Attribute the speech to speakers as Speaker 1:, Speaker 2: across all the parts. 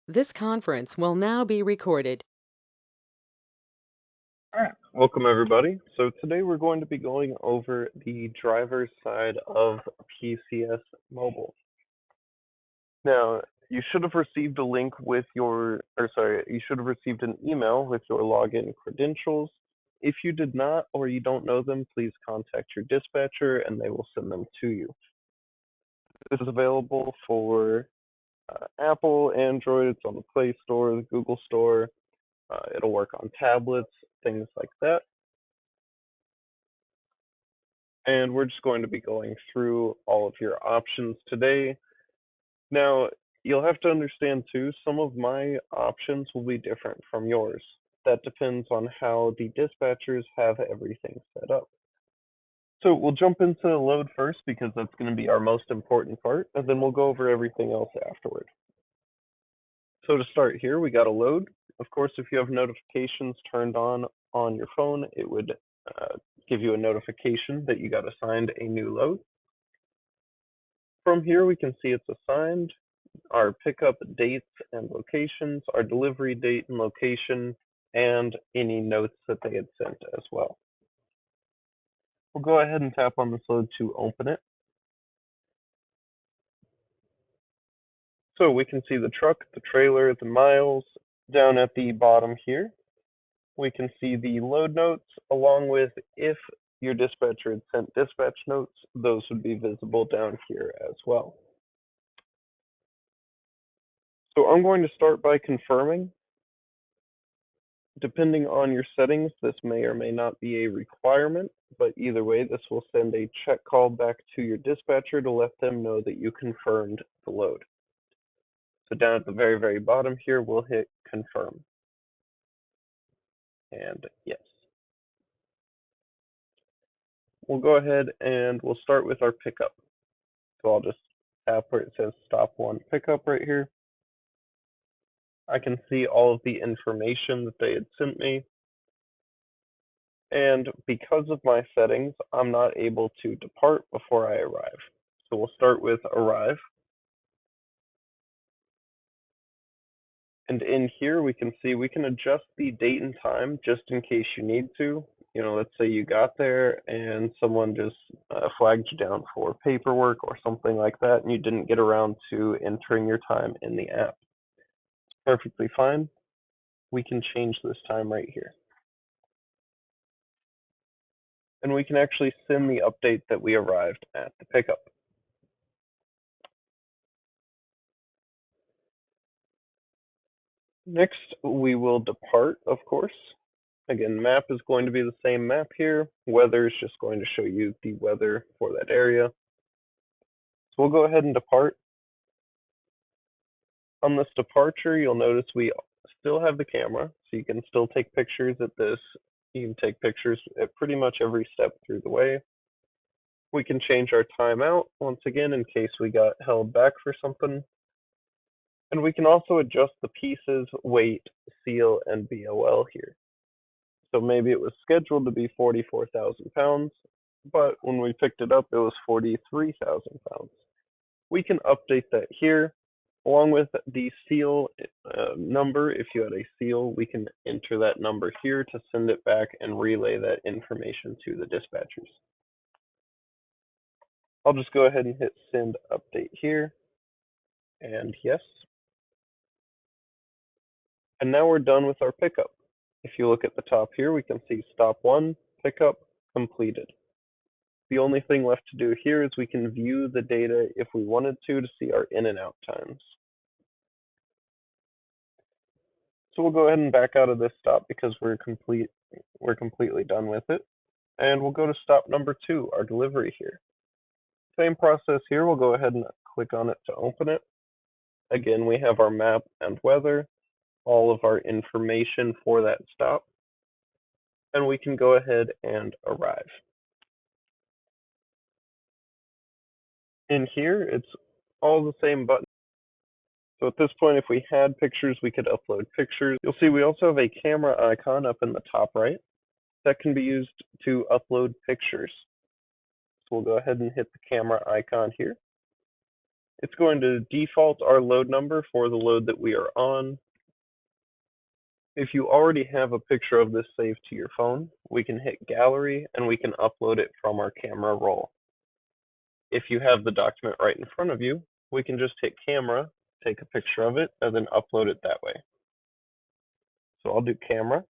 Speaker 1: This conference will now be recorded.
Speaker 2: All right, welcome everybody. So today we're going to be going over the driver's side of PCS Mobile. Now, you should have received a link with you should have received an email with your login credentials. If you did not or you don't know them, please contact your dispatcher and they will send them to you. This is available for Apple, Android, it's on the Play Store, the Google Store. It'll work on tablets, things like that. And we're just going to be going through all of your options today. Now, you'll have to understand too, some of my options will be different from yours. That depends on how the dispatchers have everything set up. So we'll jump into the load first because that's going to be our most important part, and then we'll go over everything else afterward. So to start here, we got a load. Of course, if you have notifications turned on your phone, it would give you a notification that you got assigned a new load. From here, we can see it's assigned, our pickup dates and locations, our delivery date and location, and any notes that they had sent as well. We'll go ahead and tap on this load to open it. So we can see the truck, the trailer, the miles. Down at the bottom here, we can see the load notes along with if your dispatcher had sent dispatch notes, those would be visible down here as well. So I'm going to start by confirming. Depending on your settings, this may or may not be a requirement, but either way, this will send a check call back to your dispatcher to let them know that you confirmed the load. So down at the very, very bottom here, we'll hit confirm. And yes. We'll go ahead and we'll start with our pickup. So I'll just tap where it says stop one pickup right here. I can see all of the information that they had sent me. And because of my settings, I'm not able to depart before I arrive. So we'll start with arrive. And in here, we can see we can adjust the date and time just in case you need to. You know, let's say you got there and someone just flagged you down for paperwork or something like that, and you didn't get around to entering your time in the app. Perfectly fine. We can change this time right here. And we can actually send the update that we arrived at the pickup. Next, we will depart, of course. Again, map is going to be the same map here. Weather is just going to show you the weather for that area. So we'll go ahead and depart. On this departure, you'll notice we still have the camera, so you can still take pictures at this. You can take pictures at pretty much every step through the way. We can change our timeout once again in case we got held back for something. And we can also adjust the pieces, weight, seal, and BOL here. So maybe it was scheduled to be 44,000 pounds, but when we picked it up, it was 43,000 pounds. We can update that here. Along with the seal number, if you had a seal, we can enter that number here to send it back and relay that information to the dispatchers. I'll just go ahead and hit send update here, and yes. And now we're done with our pickup. If you look at the top here, we can see stop one, pickup completed. The only thing left to do here is we can view the data if we wanted to see our in and out times. So we'll go ahead and back out of this stop because we're completely done with it. And we'll go to stop number 2, our delivery here. Same process here, we'll go ahead and click on it to open it. Again, we have our map and weather, all of our information for that stop, and we can go ahead and arrive. In here, it's all the same buttons. So at this point, if we had pictures, we could upload pictures. You'll see we also have a camera icon up in the top right that can be used to upload pictures. So we'll go ahead and hit the camera icon here. It's going to default our load number for the load that we are on. If you already have a picture of this saved to your phone, we can hit gallery and we can upload it from our camera roll. If you have the document right in front of you, we can just hit camera, take a picture of it, and then upload it that way. So I'll do camera.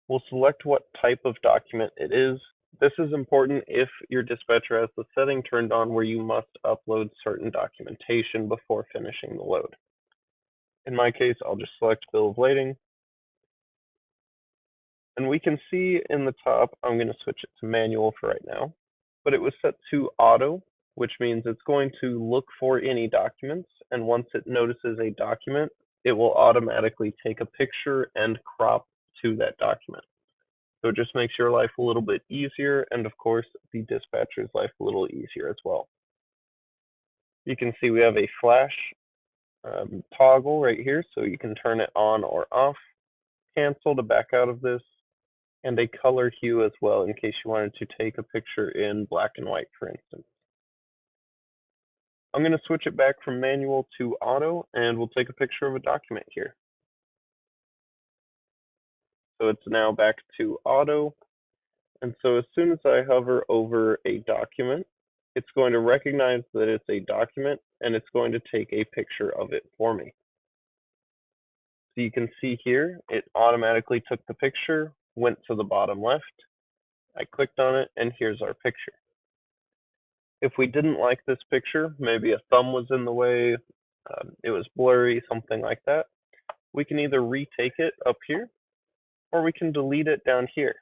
Speaker 2: We'll select what type of document it is. This is important if your dispatcher has the setting turned on where you must upload certain documentation before finishing the load. In my case, I'll just select bill of lading. And we can see in the top, I'm going to switch it to manual for right now, but it was set to auto, which means it's going to look for any documents. And once it notices a document, it will automatically take a picture and crop to that document. So it just makes your life a little bit easier, and of course, the dispatcher's life a little easier as well. You can see we have a flash toggle right here, so you can turn it on or off, cancel to back out of this, and a color hue as well in case you wanted to take a picture in black and white, for instance. I'm going to switch it back from manual to auto, and we'll take a picture of a document here. So it's now back to auto. And so as soon as I hover over a document, it's going to recognize that it's a document and it's going to take a picture of it for me. So you can see here, it automatically took the picture, went to the bottom left. I clicked on it and here's our picture. If we didn't like this picture, maybe a thumb was in the way, it was blurry, something like that, we can either retake it up here or we can delete it down here.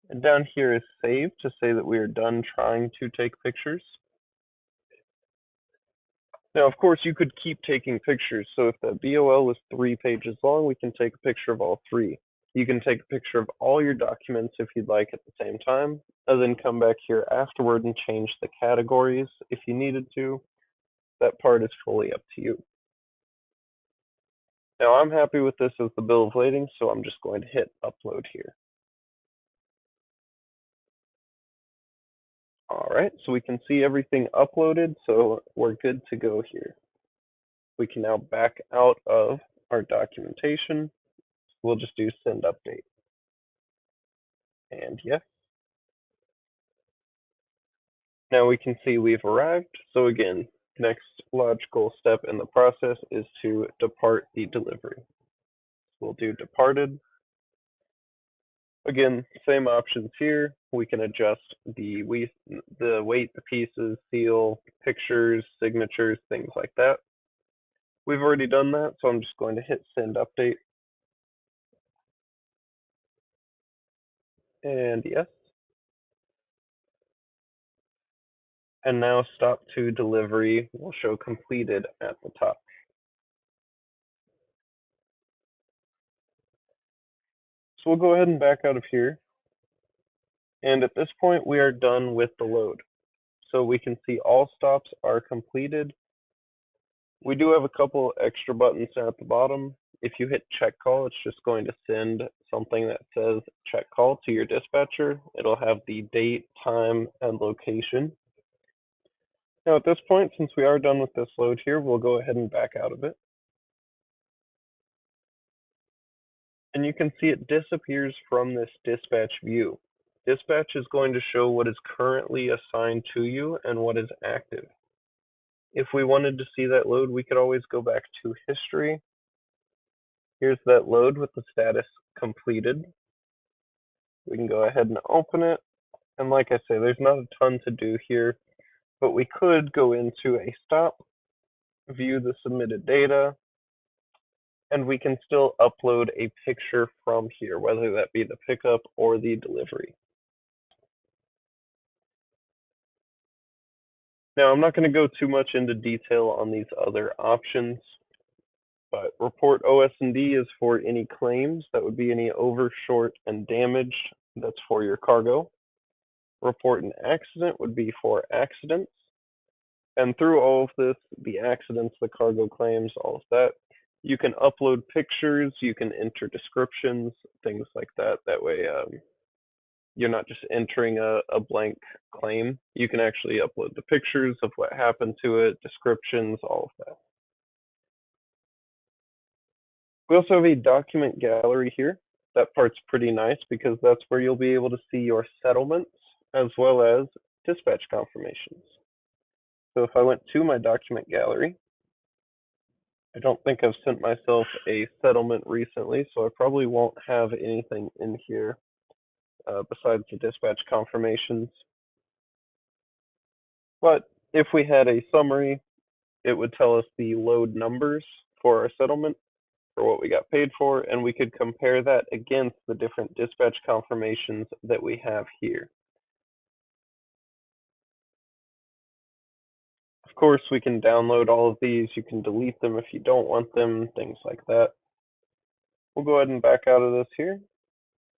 Speaker 2: And down here is save to say that we are done trying to take pictures. Now, of course, you could keep taking pictures. So if the BOL was 3 pages long, we can take a picture of all 3. You can take a picture of all your documents if you'd like at the same time, and then come back here afterward and change the categories if you needed to. That part is fully up to you. Now, I'm happy with this as the bill of lading, so I'm just going to hit upload here. All right, so we can see everything uploaded, so we're good to go here. We can now back out of our documentation. We'll just do send update. And yes. Now we can see we've arrived. So again, next logical step in the process is to depart the delivery. We'll do departed. Again, same options here. We can adjust the weight, the pieces, seal, pictures, signatures, things like that. We've already done that, so I'm just going to hit send update. And yes. And now stop to delivery will show completed at the top. So we'll go ahead and back out of here. And at this point, we are done with the load. So we can see all stops are completed. We do have a couple extra buttons down at the bottom. If you hit check call, it's just going to send something that says check call to your dispatcher. It'll have the date, time, and location. Now at this point, since we are done with this load here, we'll go ahead and back out of it. And you can see it disappears from this dispatch view. Dispatch is going to show what is currently assigned to you and what is active. If we wanted to see that load, we could always go back to history. Here's that load with the status completed. We can go ahead and open it. And like I say, there's not a ton to do here, but we could go into a stop, view the submitted data, and we can still upload a picture from here, whether that be the pickup or the delivery. Now, I'm not going to go too much into detail on these other options, but report OS&D is for any claims. That would be any over, short, and damage. That's for your cargo. Report an accident would be for accidents. And through all of this, the accidents, the cargo claims, all of that, you can upload pictures, you can enter descriptions, things like that. That way you're not just entering a blank claim. You can actually upload the pictures of what happened to it, descriptions, all of that. We also have a document gallery here. That part's pretty nice because that's where you'll be able to see your settlements as well as dispatch confirmations. So if I went to my document gallery, I don't think I've sent myself a settlement recently, so I probably won't have anything in here besides the dispatch confirmations. But if we had a summary, it would tell us the load numbers for our settlement, for what we got paid for, and we could compare that against the different dispatch confirmations that we have here. Of course, we can download all of these. You can delete them if you don't want them, things like that. We'll go ahead and back out of this here.